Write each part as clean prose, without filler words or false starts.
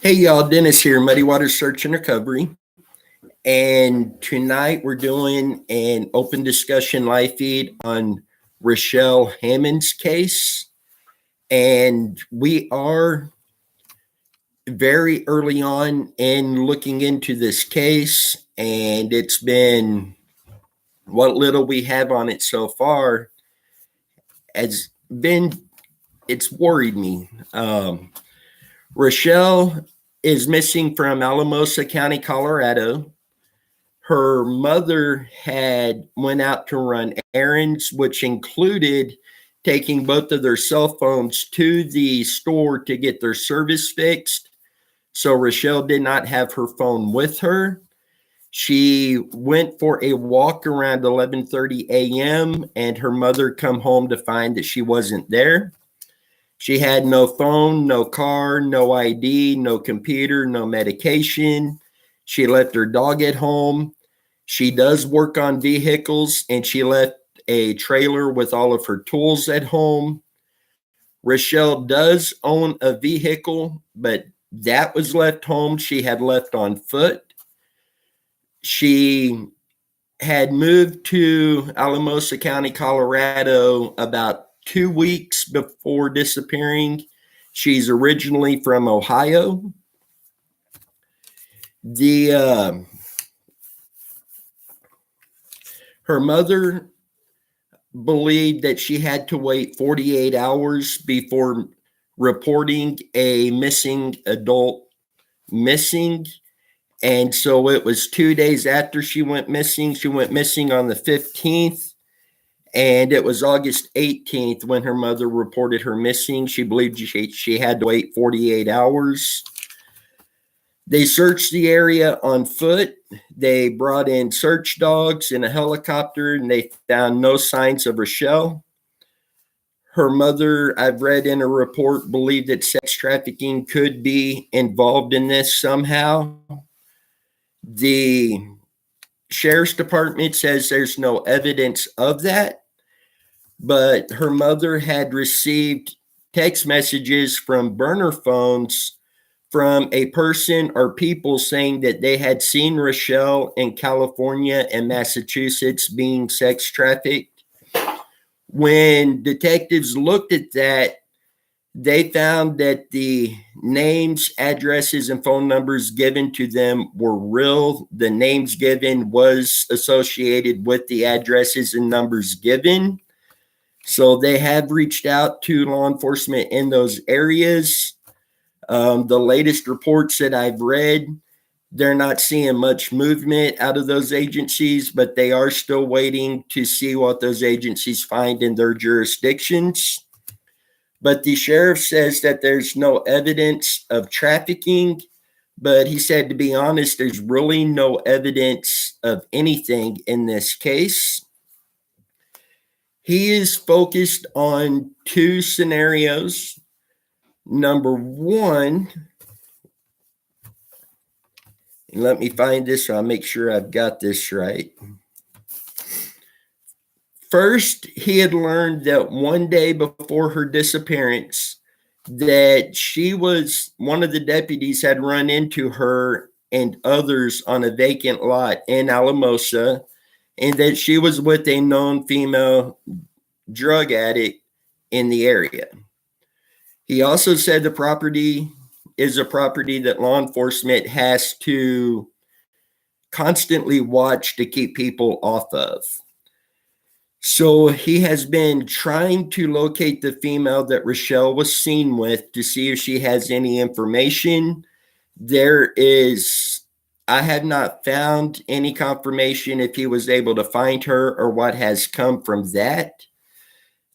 Hey y'all, Dennis here, Muddy Water Search and Recovery. And tonight we're doing an open discussion live feed on Rashell Hammond's case. And we are very early on in looking into this case, and it's been what little we have on it so far has been, it's worried me. Rashell is missing from Alamosa County, Colorado. Her mother had went out to run errands, which included taking both of their cell phones to the store to get their service fixed. So Rashell did not have her phone with her. She went for a walk around 11:30 a.m. and her mother come home to find that she wasn't there. She had no phone, no car, no ID, no computer, no medication. She left her dog at home. She does work on vehicles, and she left a trailer with all of her tools at home. Rashell does own a vehicle, but that was left home. She had left on foot. She had moved to Alamosa County, Colorado about 2 weeks before disappearing. She's originally from Ohio. Her mother believed that she had to wait 48 hours before reporting a missing adult missing. And so it was 2 days after she went missing. She went missing on the 15th. And it was August 18th when her mother reported her missing. She believed she had to wait 48 hours. They searched the area on foot. They brought in search dogs and a helicopter, and they found no signs of Rashell. Her mother, I've read in a report, believed that sex trafficking could be involved in this somehow. The sheriff's department says there's no evidence of that, but her mother had received text messages from burner phones from a person or people saying that they had seen Rashell in California and Massachusetts being sex trafficked. When detectives looked at that, they found that the names, addresses, and phone numbers given to them were real. The names given was associated with the addresses and numbers given. So they have reached out to law enforcement in those areas. The latest reports that I've read, they're not seeing much movement out of those agencies, but they are still waiting to see what those agencies find in their jurisdictions. But the sheriff says that there's no evidence of trafficking, but he said, to be honest, there's really no evidence of anything in this case. He is focused on two scenarios. Number one, let me find this so I'll make sure I've got this right. First, he had learned that one day before her disappearance, that one of the deputies had run into her and others on a vacant lot in Alamosa, and that she was with a known female drug addict in the area. He also said the property is a property that law enforcement has to constantly watch to keep people off of. So he has been trying to locate the female that Rashell was seen with to see if she has any information. I have not found any confirmation if he was able to find her or what has come from that.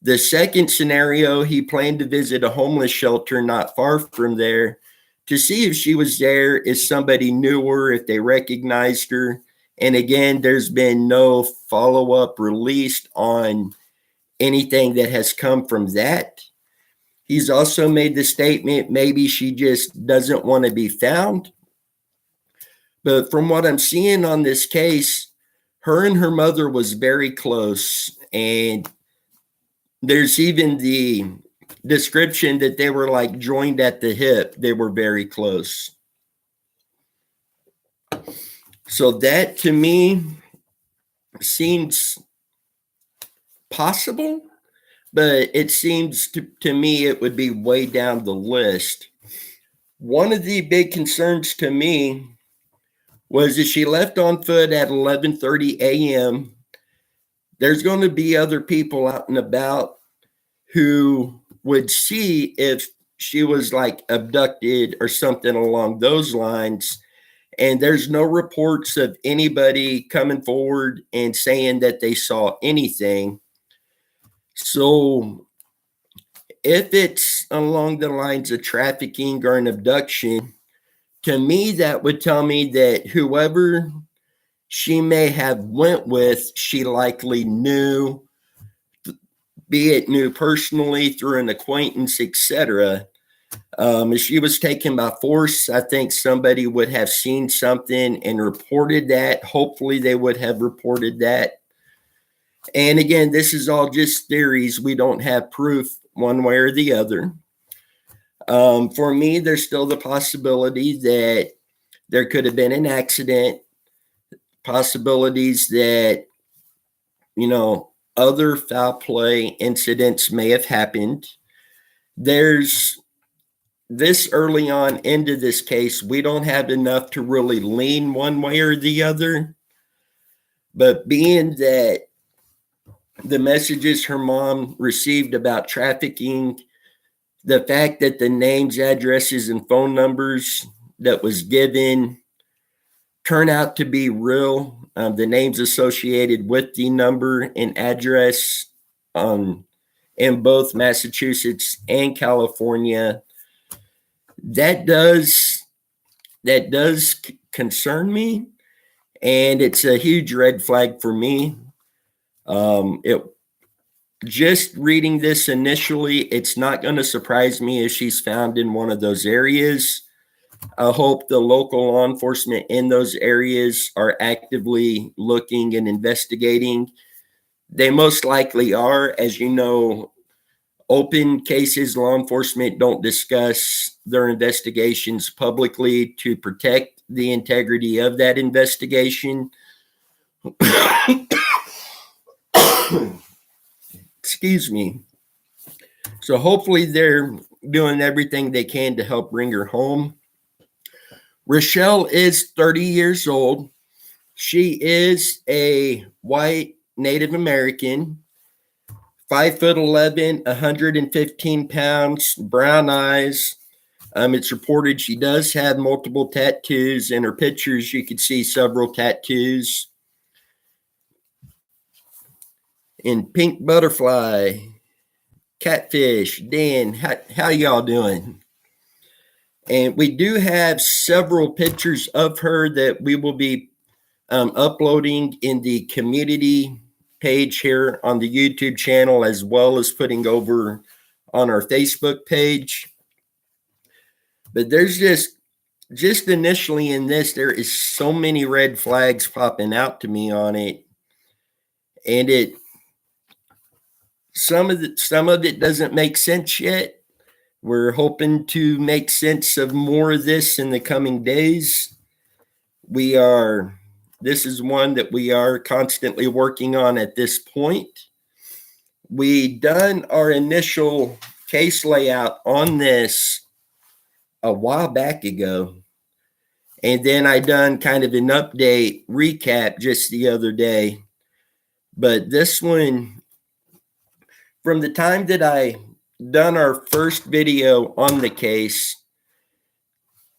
The second scenario, he planned to visit a homeless shelter not far from there to see if she was there, if somebody knew her, if they recognized her. And again, there's been no follow-up released on anything that has come from that. He's also made the statement maybe she just doesn't want to be found. But from what I'm seeing on this case, her and her mother was very close. And there's even the description that they were like joined at the hip. They were very close. So that to me seems possible, but it seems to me it would be way down the list. One of the big concerns to me was if she left on foot at 11:30 a.m., there's going to be other people out and about who would see if she was like abducted or something along those lines. And there's no reports of anybody coming forward and saying that they saw anything. So if it's along the lines of trafficking or an abduction, to me, that would tell me that whoever she may have went with, she likely knew, be it knew personally through an acquaintance, etc. If she was taken by force, I think somebody would have seen something and reported that. Hopefully they would have reported that. And again, this is all just theories. We don't have proof one way or the other. For me, there's still the possibility that there could have been an accident, possibilities that, other foul play incidents may have happened. There's this early on into this case, we don't have enough to really lean one way or the other. But being that the messages her mom received about trafficking, the fact that the names, addresses, and phone numbers that was given turn out to be real, the names associated with the number and address in both Massachusetts and California, that does concern me, and it's a huge red flag for me. Just reading this initially, it's not going to surprise me if she's found in one of those areas. I hope the local law enforcement in those areas are actively looking and investigating. They most likely are. As you know, open cases, law enforcement don't discuss their investigations publicly to protect the integrity of that investigation. Excuse me. So hopefully they're doing everything they can to help bring her home. Rashell is 30 years old. She is a white Native American, 5'11", 115 pounds, brown eyes. It's reported she does have multiple tattoos. In her pictures, you could see several tattoos. In Pink Butterfly, Catfish, Dan, how y'all doing? And we do have several pictures of her that we will be uploading in the community page here on the YouTube channel, as well as putting over on our Facebook page. But there's just initially in this, there is so many red flags popping out to me on it. And some of it doesn't make sense yet. We're hoping to make sense of more of this in the coming days. This is one that we are constantly working on at this point. We done our initial case layout on this a while back ago. And then I done kind of an update recap just the other day. But this one, from the time that I done our first video on the case,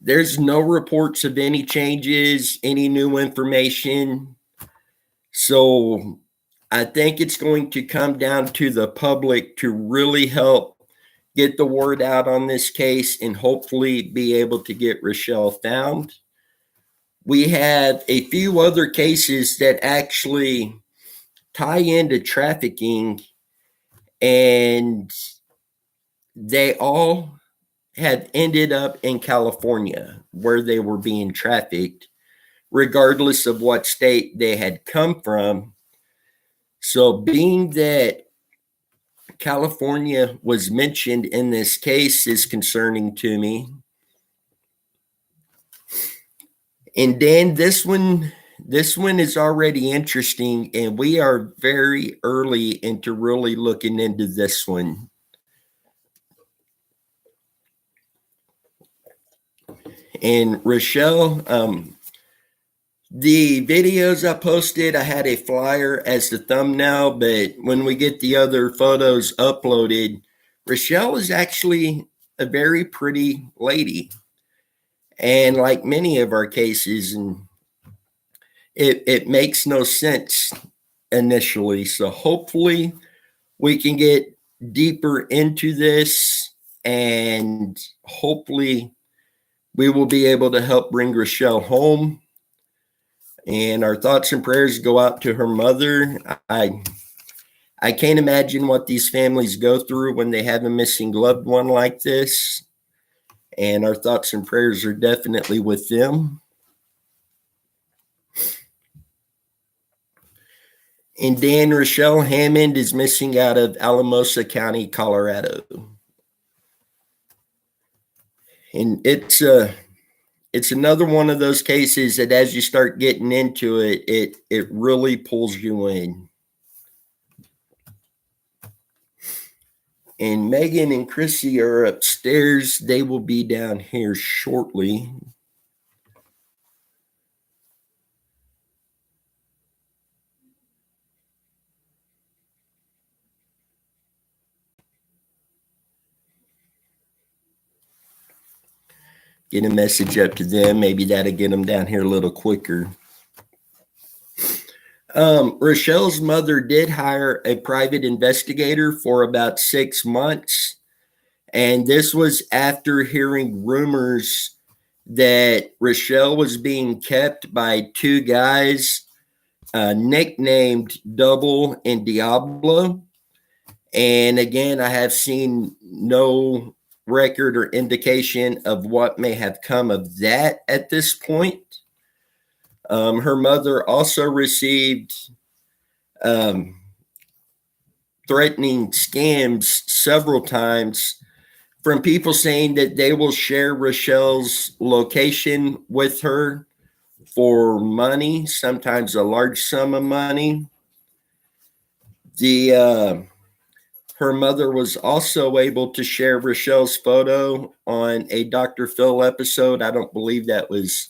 there's no reports of any changes, any new information. So I think it's going to come down to the public to really help get the word out on this case and hopefully be able to get Rashell found. We have a few other cases that actually tie into trafficking, and they all had ended up in California where they were being trafficked, regardless of what state they had come from. So being that California was mentioned in this case is concerning to me. And Dan, this one this one is already interesting, and we are very early into really looking into this one. And Rashell, the videos I posted, I had a flyer as the thumbnail, but when we get the other photos uploaded, Rashell is actually a very pretty lady. And like many of our cases, and it makes no sense initially. So hopefully we can get deeper into this, and hopefully we will be able to help bring Rashell home. And our thoughts and prayers go out to her mother. I can't imagine what these families go through when they have a missing loved one like this. And our thoughts and prayers are definitely with them. And Dan, Rashell Hammond is missing out of Alamosa County, Colorado. And it's another one of those cases that as you start getting into it, it really pulls you in. And Megan and Chrissy are upstairs. They will be down here shortly. Get a message up to them. Maybe that'll get them down here a little quicker. Rashell's mother did hire a private investigator for about 6 months. And this was after hearing rumors that Rashell was being kept by 2 guys nicknamed Double and Diablo. And again, I have seen no record or indication of what may have come of that at this point. Her mother also received threatening scams several times from people saying that they will share Rashell's location with her for money, sometimes a large sum of money. Her mother was also able to share Rashell's photo on a Dr. Phil episode. I don't believe that was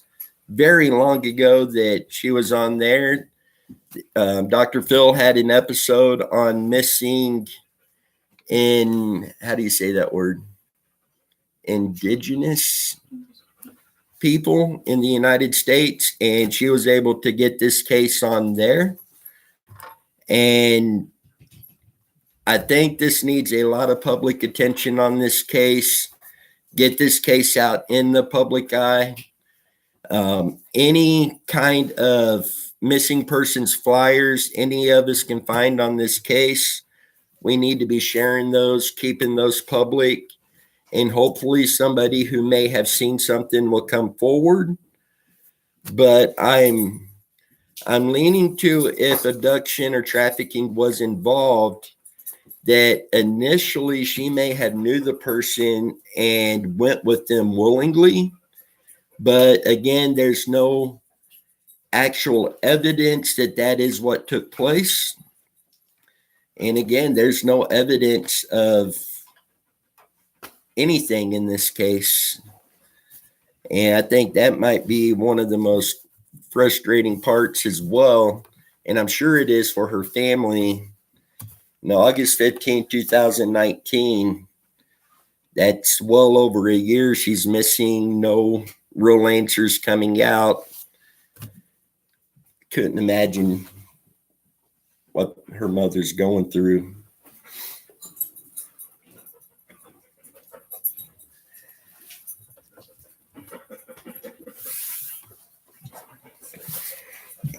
very long ago that she was on there. Dr. Phil had an episode on missing in, how do you say that word? Indigenous people in the United States. And she was able to get this case on there. And I think this needs a lot of public attention on this case. Get this case out in the public eye. Any kind of missing persons flyers any of us can find on this case, we need to be sharing those, keeping those public, and hopefully somebody who may have seen something will come forward. But I'm leaning to, if abduction or trafficking was involved, that initially she may have knew the person and went with them willingly. But again, there's no actual evidence that that is what took place. And again, there's no evidence of anything in this case. And I think that might be one of the most frustrating parts as well. And I'm sure it is for her family. August 15, 2019, that's well over a year she's missing, no real answers coming out. Couldn't imagine what her mother's going through.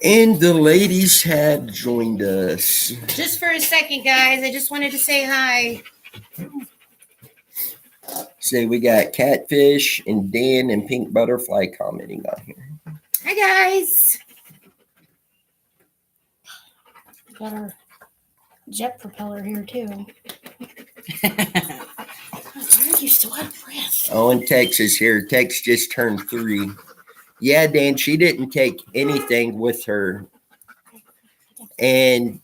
And the ladies have joined us. Just for a second, guys. I just wanted to say hi. So we got Catfish and Dan and Pink Butterfly commenting on here. Hi, guys. Got our jet propeller here, too. You're still out of breath. Oh, and Tex is here. Tex just turned 3. Yeah, Dan, she didn't take anything with her. And,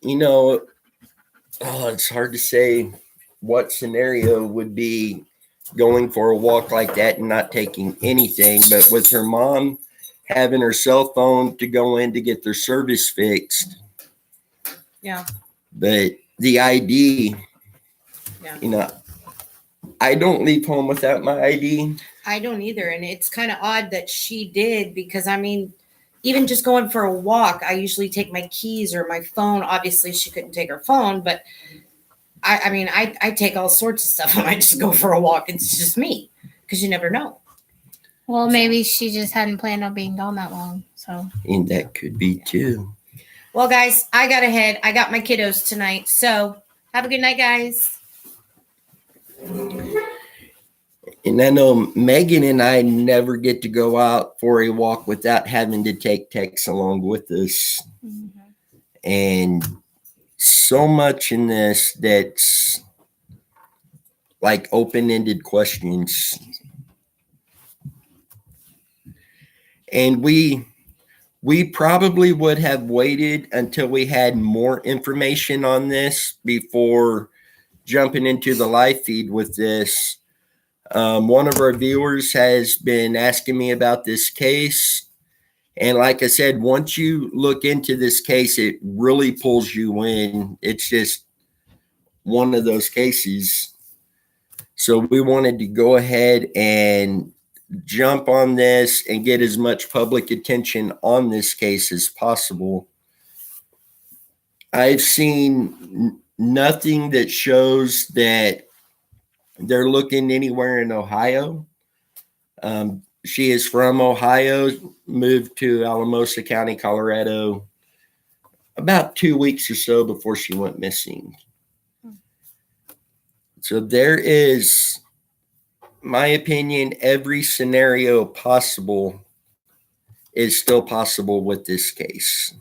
it's hard to say what scenario would be going for a walk like that and not taking anything. But with her mom having her cell phone to go in to get their service fixed. Yeah. But the ID, Yeah. I don't leave home without my ID. I don't either. And it's kind of odd that she did because, I mean, even just going for a walk, I usually take my keys or my phone. Obviously, she couldn't take her phone, but I take all sorts of stuff when I just go for a walk. It's just me because you never know. Well, maybe she just hadn't planned on being gone that long. So, And that could be too. Well, guys, I got to head. I got my kiddos tonight. So have a good night, guys. And I know Megan and I never get to go out for a walk without having to take Tex along with us. mm-hmm. And so much in this that's like open-ended questions. And we probably would have waited until we had more information on this before jumping into the live feed with this. One of our viewers has been asking me about this case. And like I said, once you look into this case, it really pulls you in. It's just one of those cases. So we wanted to go ahead and jump on this and get as much public attention on this case as possible. I've seen nothing that shows that they're looking anywhere in Ohio. She is from Ohio, moved to Alamosa County, Colorado, about 2 weeks or so before she went missing. So there is, my opinion, every scenario possible is still possible with this case.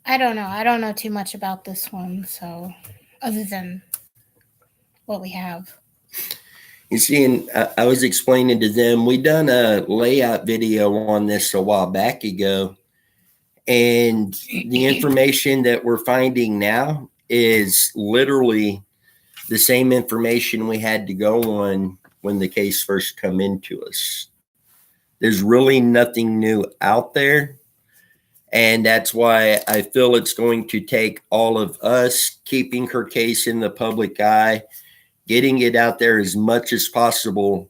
I don't know. I don't know too much about this one. So, other than what we have. You see, and I was explaining to them, we done a layout video on this a while back ago. And the information that we're finding now is literally the same information we had to go on when the case first come into us. There's really nothing new out there. And that's why I feel it's going to take all of us keeping her case in the public eye, getting it out there as much as possible.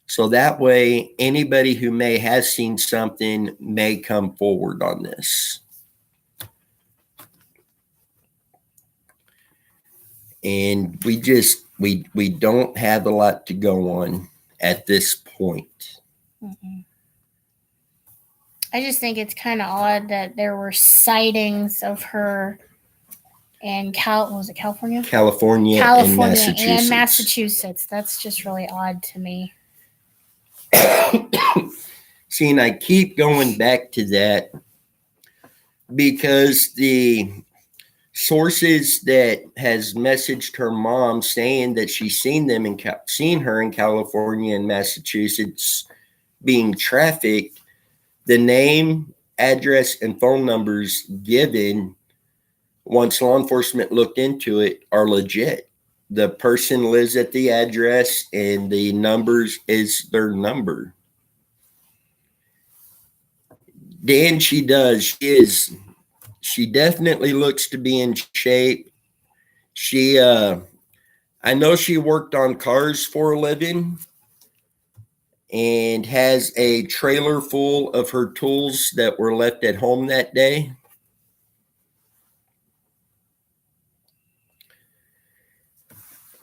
So that way, anybody who may have seen something may come forward on this. And we don't have a lot to go on at this point. Mm-mm. I just think it's kind of odd that there were sightings of her in California? California and Massachusetts. That's just really odd to me. See, and I keep going back to that because the sources that has messaged her mom saying that she's seen her in California and Massachusetts being trafficked, the name, address, and phone numbers given once law enforcement looked into it are legit. The person lives at the address and the numbers is their number. Dan, she does. She definitely looks to be in shape. I know she worked on cars for a living and has a trailer full of her tools that were left at home that day.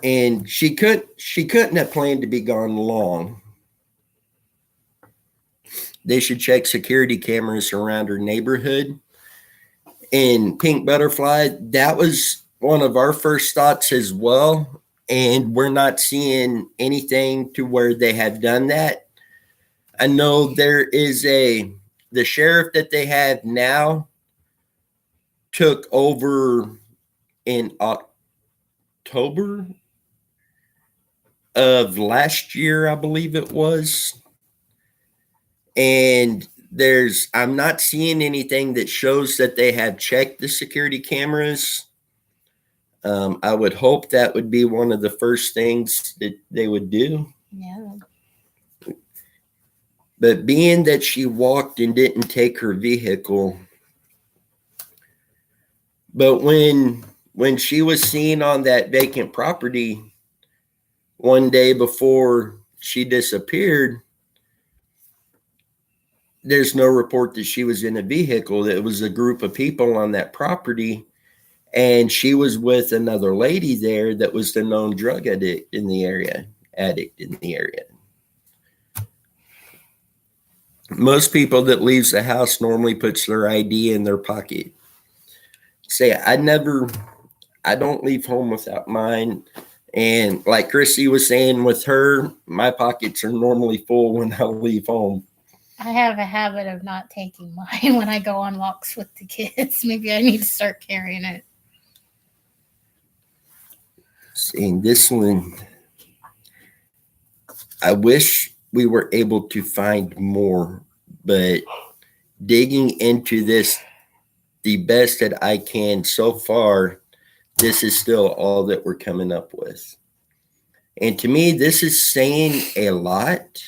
And she couldn't have planned to be gone long. They should check security cameras around her neighborhood. And Pink Butterfly, that was one of our first thoughts as well. And we're not seeing anything to where they have done that. I know there is the sheriff that they have now took over in October of last year, I believe it was. And I'm not seeing anything that shows that they have checked the security cameras. I would hope that would be one of the first things that they would do. Yeah. But being that she walked and didn't take her vehicle, but when she was seen on that vacant property one day before she disappeared, there's no report that she was in a vehicle. It was a group of people on that property, and she was with another lady there that was the known drug addict in the area. Most people that leaves the house normally puts their ID in their pocket. Say, I don't leave home without mine. And like Chrissy was saying with her, my pockets are normally full when I leave home. I have a habit of not taking mine when I go on walks with the kids. Maybe I need to start carrying it. Seeing this one, I wish we were able to find more, but digging into this the best that I can so far, this is still all that we're coming up with. And to me, this is saying a lot,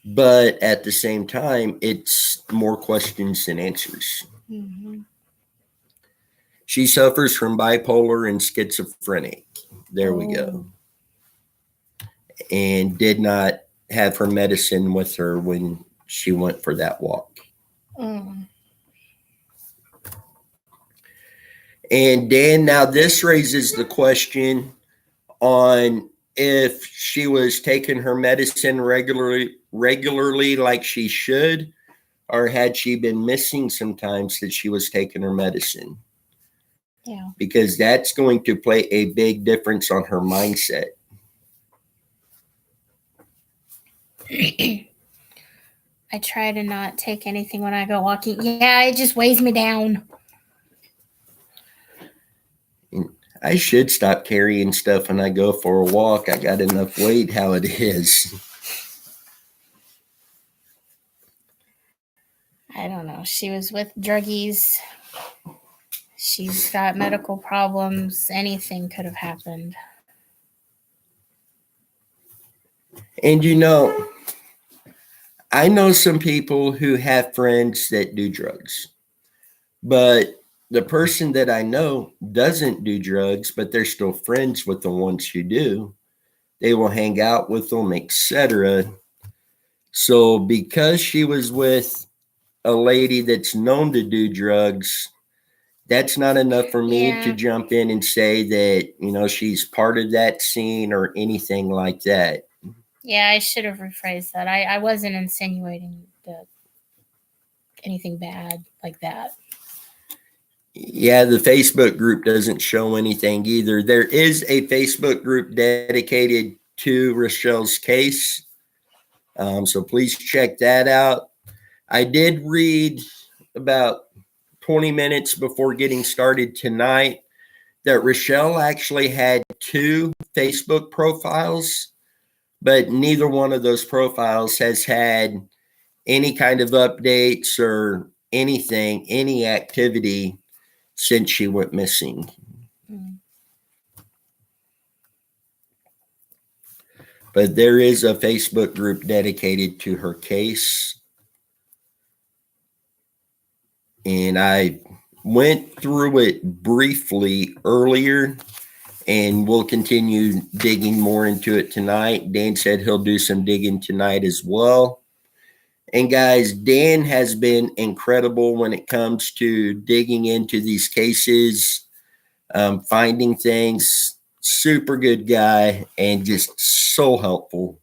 but at the same time, it's more questions than answers. Mm-hmm. She suffers from bipolar and schizophrenic. There we go. And did not have her medicine with her when she went for that walk. Mm. And Dan, now this raises the question on if she was taking her medicine regularly like she should, or had she been missing sometimes that she was taking her medicine. Yeah. Because that's going to play a big difference on her mindset. I try to not take anything when I go walking. Yeah, it just weighs me down. I should stop carrying stuff when I go for a walk. I got enough weight how it is. I don't know. She was with druggies. She's got medical problems. Anything could have happened. And I know some people who have friends that do drugs, but the person that I know doesn't do drugs, but they're still friends with the ones who do. They will hang out with them, etc. So because she was with a lady that's known to do drugs, that's not enough for me to jump in and say that, she's part of that scene or anything like that. Yeah, I should have rephrased that. I wasn't insinuating that anything bad like that. Yeah, the Facebook group doesn't show anything either. There is a Facebook group dedicated to Rachelle's case. So please check that out. I did read about 20 minutes before getting started tonight that Rashell actually had 2 Facebook profiles, but neither one of those profiles has had any kind of updates or anything, any activity since she went missing. Mm. But there is a Facebook group dedicated to her case. And I went through it briefly earlier, and we'll continue digging more into it tonight. Dan said he'll do some digging tonight as well. And guys, Dan has been incredible when it comes to digging into these cases, finding things. Super good guy and just so helpful.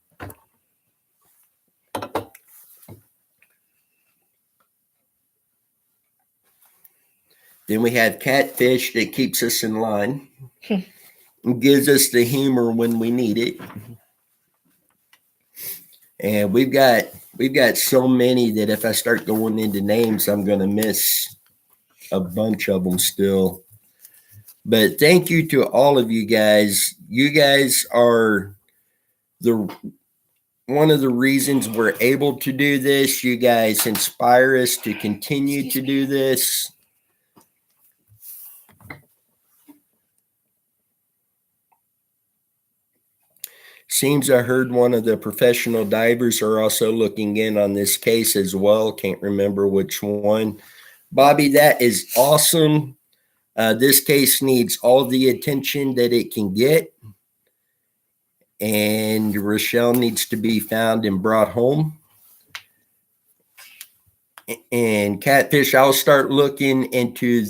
Then we have Catfish that keeps us in line and gives us the humor when we need it. And we've got so many that if I start going into names, I'm going to miss a bunch of them still. But thank you to all of you guys. You guys are one of the reasons we're able to do this. You guys inspire us to continue to do this. Seems I heard one of the professional divers are also looking in on this case as well. Can't remember which one. Bobby, that is awesome. This case needs all the attention that it can get. And Rashell needs to be found and brought home. And Catfish, I'll start looking into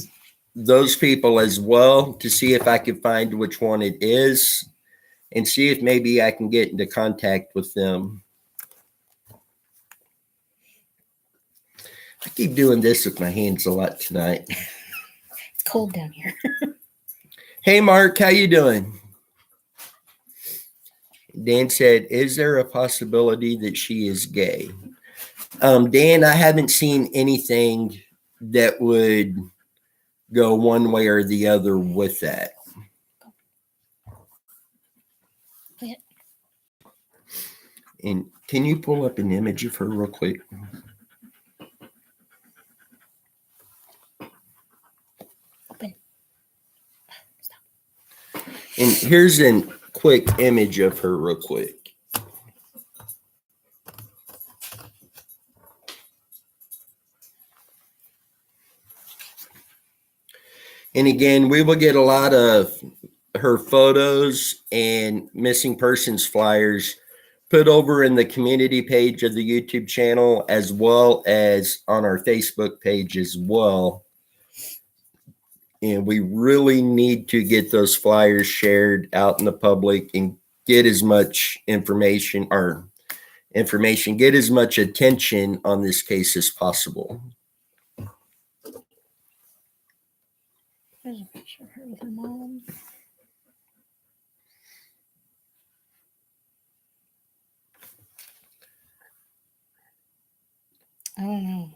those people as well to see if I can find which one it is and see if maybe I can get into contact with them. I keep doing this with my hands a lot tonight. It's cold down here. Hey, Mark, how you doing? Dan said, is there a possibility that she is gay? Dan, I haven't seen anything that would go one way or the other with that. Yeah. And can you pull up an image of her real quick? Open. Stop. And here's a quick image of her real quick. And again, we will get a lot of her photos and missing persons flyers put over in the community page of the YouTube channel, as well as on our Facebook page as well. And we really need to get those flyers shared out in the public and get as much information, get as much attention on this case as possible. There's a picture of her with her mom. I don't know.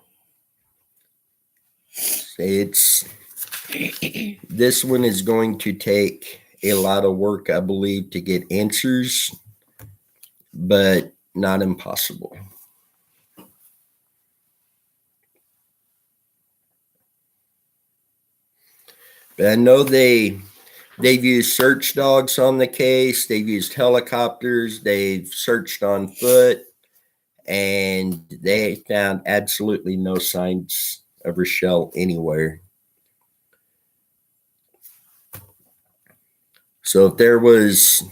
This one is going to take a lot of work, I believe, to get answers, but not impossible. But I know they've used search dogs on the case. They've used helicopters. They've searched on foot, and they found absolutely no signs of Rashell anywhere. So if there was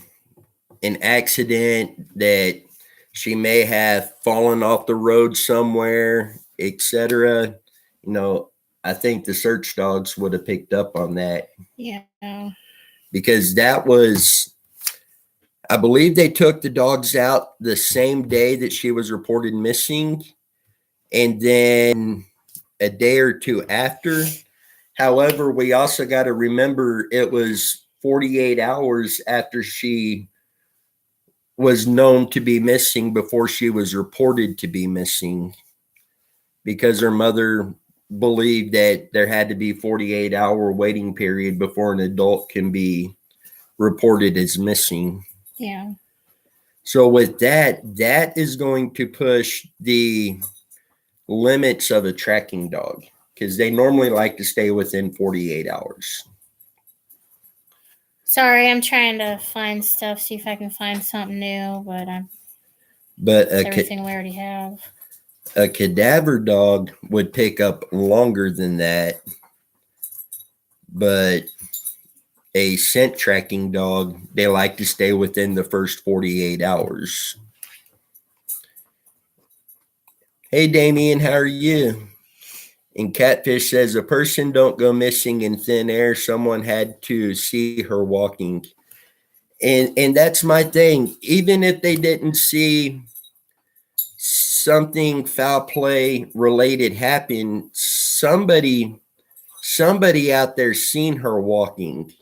an accident that she may have fallen off the road somewhere, etc., I think the search dogs would have picked up on that. Yeah. Because that was, I believe they took the dogs out the same day that she was reported missing, and then a day or two after. However, we also got to remember it was 48 hours after she was known to be missing before she was reported to be missing, because her mother believed that there had to be 48-hour waiting period before an adult can be reported as missing. Yeah. So with that is going to push the limits of a tracking dog, because they normally like to stay within 48 hours. Sorry, I'm trying to find stuff, see if I can find something new, but everything we already have. A cadaver dog would pick up longer than that, but a scent tracking dog, they like to stay within the first 48 hours. Hey, Damien, how are you? And Catfish says, a person don't go missing in thin air. Someone had to see her walking. And that's my thing. Even if they didn't see something foul play related happen, somebody out there seen her walking.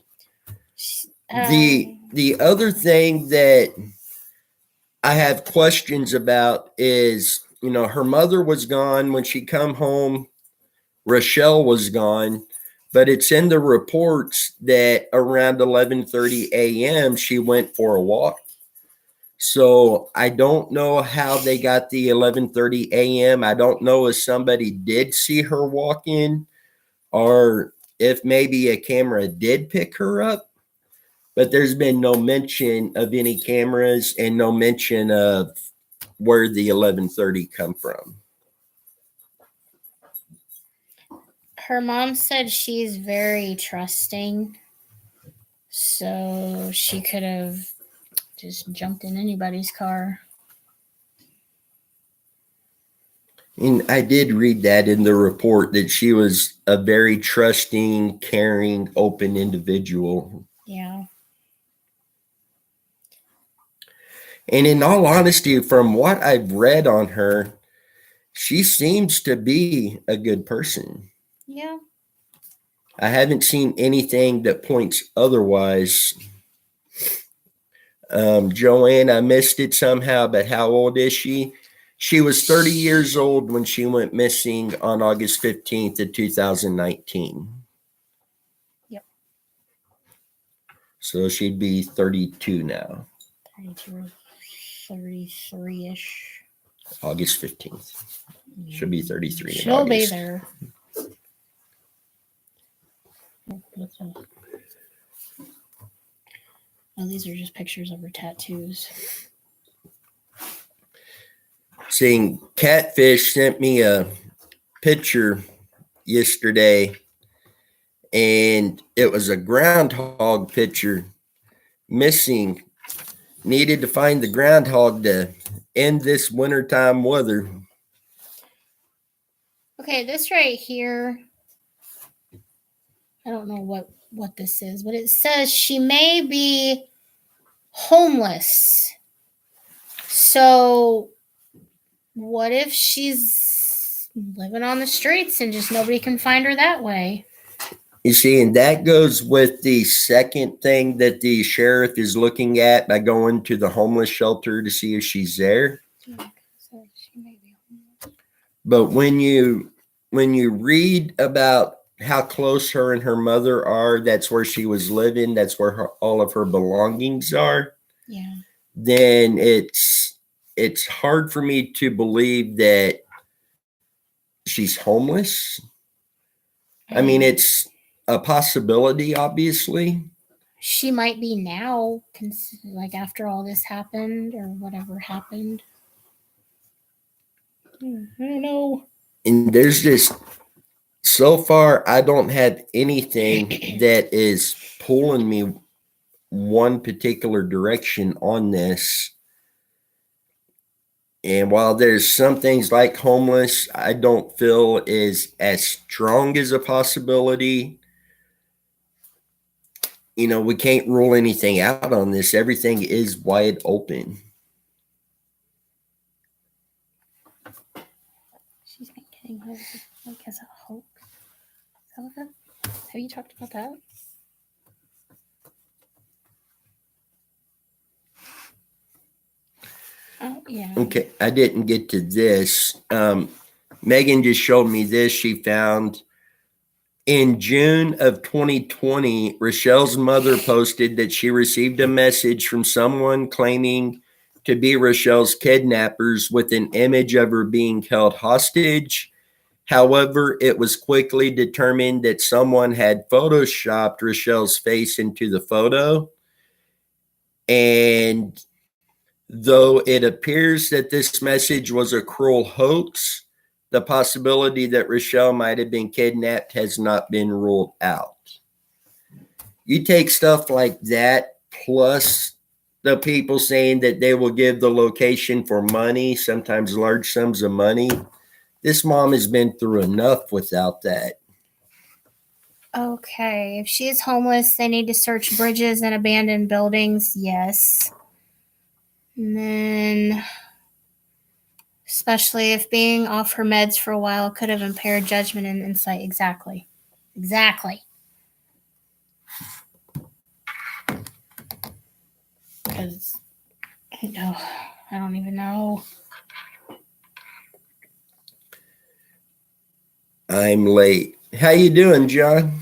The other thing that I have questions about is, her mother was gone when she come home. Rashell was gone, but it's in the reports that around 11:30 a.m. she went for a walk. So I don't know how they got the 11:30 a.m. I don't know if somebody did see her walk in or if maybe a camera did pick her up, but there's been no mention of any cameras and no mention of where the 11:30 come from. Her mom said she's very trusting, so she could have just jumped in anybody's car. And I did read that in the report that she was a very trusting, caring, open individual. Yeah. And in all honesty, from what I've read on her, she seems to be a good person. Yeah. I haven't seen anything that points otherwise. Joanne, I missed it somehow, but how old is she? She was 30 years old when she went missing on August 15th of 2019. Yep. So she'd be 32 now. 32 or 33-ish. August 15th. She'll be 33 in She'll be August. there. Oh, these are just pictures of her tattoos. Seeing Catfish sent me a picture yesterday, and it was a groundhog picture missing. Needed to find the groundhog to end this wintertime weather. Okay, this right here, I don't know what this is, but it says she may be homeless. So what if she's living on the streets and just nobody can find her that way? You see, and that goes with the second thing that the sheriff is looking at by going to the homeless shelter to see if she's there. So she may be homeless. But when you read about how close her and her mother are, that's where she was living, that's where all of her belongings are. Yeah. Then it's hard for me to believe that she's homeless. I mean, it's a possibility, obviously. She might be now, like after all this happened or whatever happened. I don't know. And there's just, so far, I don't have anything that is pulling me one particular direction on this. And while there's some things like homeless, I don't feel is as strong as a possibility. You know, we can't rule anything out on this. Everything is wide open. She's been getting her like as a hoax. Is that what that? Have you talked about that? Oh yeah. Okay, I didn't get to this. Megan just showed me this. She found in June of 2020, Rashel's mother posted that she received a message from someone claiming to be Rashel's kidnappers with an image of her being held hostage. However, it was quickly determined that someone had photoshopped Rashel's face into the photo. And though it appears that this message was a cruel hoax, the possibility that Rashell might have been kidnapped has not been ruled out. You take stuff like that, plus the people saying that they will give the location for money, sometimes large sums of money. This mom has been through enough without that. Okay, if she is homeless, they need to search bridges and abandoned buildings. Yes. And then, especially if being off her meds for a while could have impaired judgment and insight. Exactly. Because, I don't even know. I'm late. How you doing, John?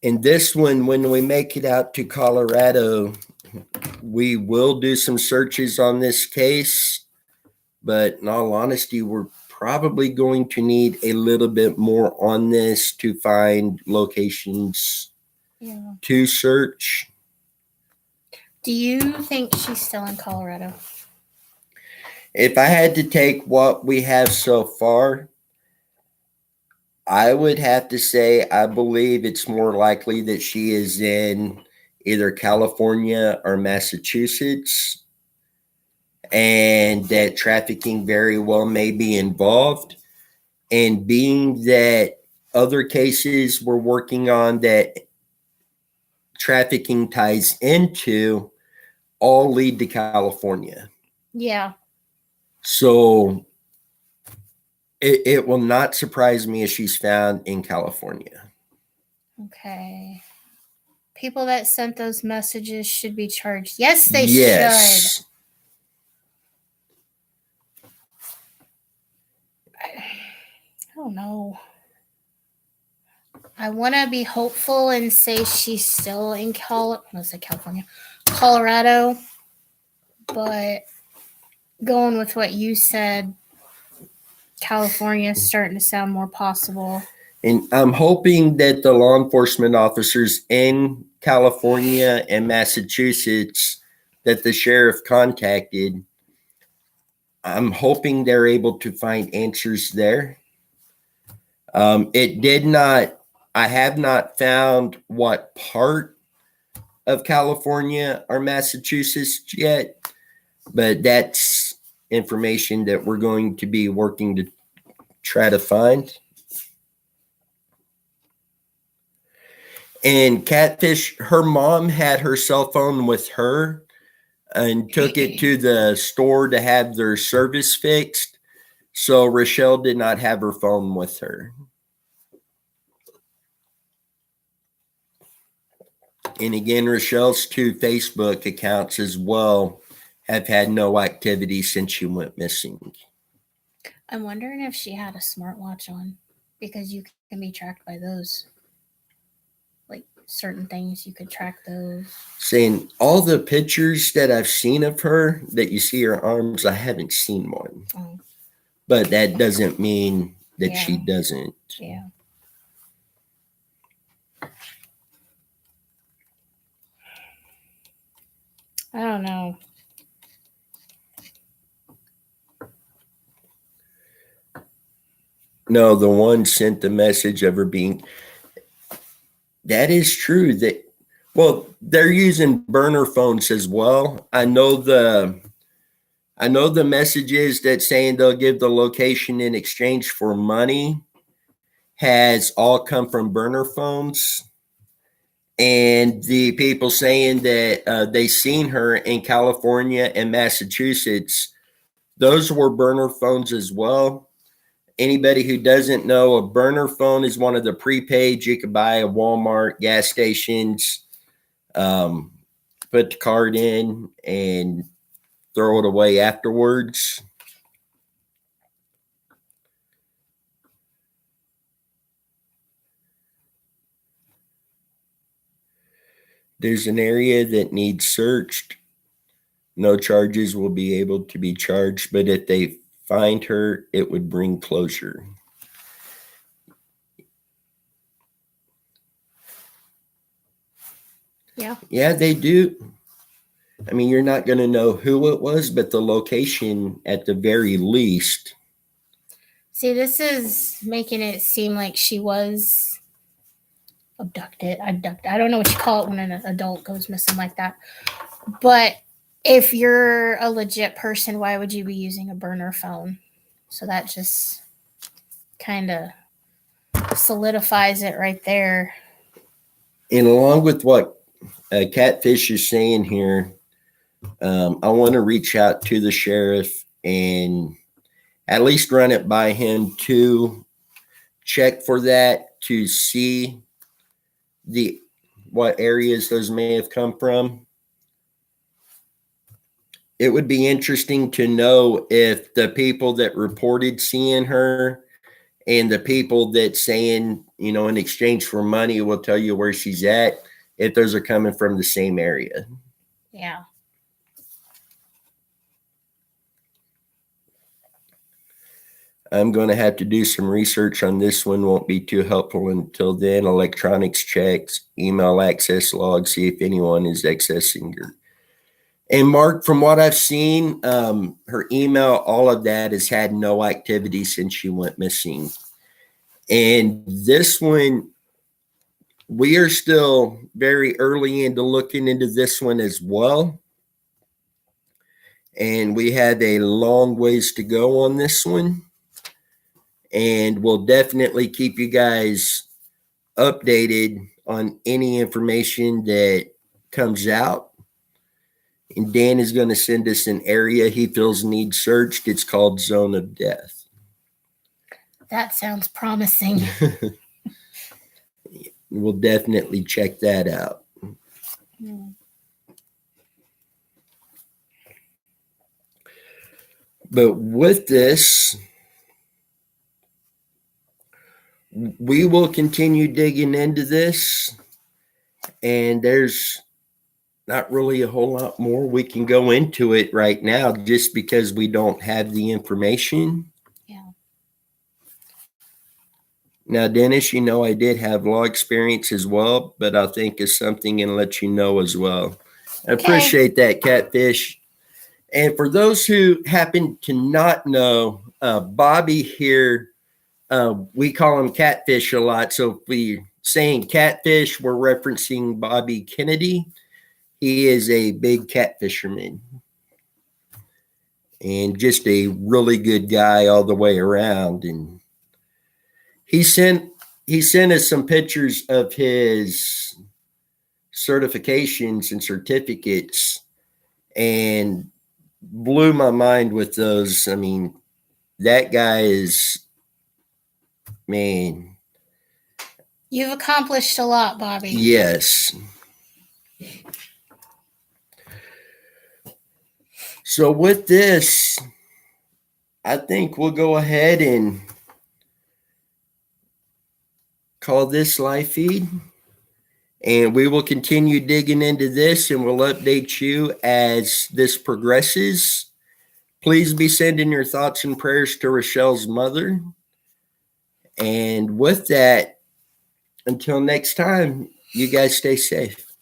And this one, when we make it out to Colorado, we will do some searches on this case, but in all honesty, we're probably going to need a little bit more on this to find locations Yeah. to search. Do you think she's still in Colorado? If I had to take what we have so far, I would have to say I believe it's more likely that she is in either California or Massachusetts, and that trafficking very well may be involved. And being that other cases we're working on that trafficking ties into all lead to California. Yeah. So it will not surprise me if she's found in California. Okay. People that sent those messages should be charged. Yes, they should. I don't know. I want to be hopeful and say she's still in California, Colorado, but going with what you said, California is starting to sound more possible. And I'm hoping that the law enforcement officers in California and Massachusetts that the sheriff contacted, I'm hoping they're able to find answers there. I have not found what part of California or Massachusetts yet, but that's information that we're going to be working to try to find. And Catfish, her mom had her cell phone with her and took it to the store to have their service fixed. So Rashell did not have her phone with her. And again, Rashell's 2 Facebook accounts as well have had no activity since she went missing. I'm wondering if she had a smartwatch on, because you can be tracked by those. Like certain things, you could track those. Saying all the pictures that I've seen of her that you see her arms, I haven't seen one. Oh. But that doesn't mean that she doesn't. Yeah. I don't know. No, the one sent the message of her being. That is true. Well, they're using burner phones as well. I know the messages that saying they'll give the location in exchange for money has all come from burner phones. And the people saying that they seen her in California and Massachusetts, those were burner phones as well. Anybody who doesn't know, a burner phone is one of the prepaid you can buy at Walmart, gas stations. Put the card in and throw it away afterwards. There's an area that needs searched. No charges will be able to be charged, but if they find her, it would bring closure. Yeah. Yeah, they do. I mean, you're not going to know who it was, but the location at the very least. See, this is making it seem like she was abducted. I don't know what you call it when an adult goes missing like that. But if you're a legit person, why would you be using a burner phone? So that just kind of solidifies it right there. And along with what Catfish is saying here, I want to reach out to the sheriff and at least run it by him to check for that, to see what areas those may have come from. It would be interesting to know if the people that reported seeing her and the people that saying, in exchange for money, will tell you where she's at, if those are coming from the same area. Yeah. I'm going to have to do some research on this one. Won't be too helpful until then. Electronics checks, email access logs, see if anyone is accessing her. And Mark, from what I've seen, her email, all of that has had no activity since she went missing. And this one, we are still very early into looking into this one as well. And we have a long ways to go on this one. And we'll definitely keep you guys updated on any information that comes out. And Dan is going to send us an area he feels needs searched. It's called Zone of Death. That sounds promising. We'll definitely check that out. But with this, we will continue digging into this, and there's not really a whole lot more we can go into it right now just because we don't have the information. Yeah. Now, Dennis, you know, I did have law experience as well, but I'll think of something and let you know as well. I appreciate that, Catfish. And for those who happen to not know, Bobby here, we call him Catfish a lot. So if we're saying Catfish, we're referencing Bobby Kennedy. He is a big cat fisherman and just a really good guy all the way around. And he sent us some pictures of his certifications and certificates and blew my mind with those. I mean, that guy is, man. You've accomplished a lot, Bobby. Yes. So with this, I think we'll go ahead and call this Livefeed. And we will continue digging into this, and we'll update you as this progresses. Please be sending your thoughts and prayers to Rashell's mother. And with that, until next time, you guys stay safe.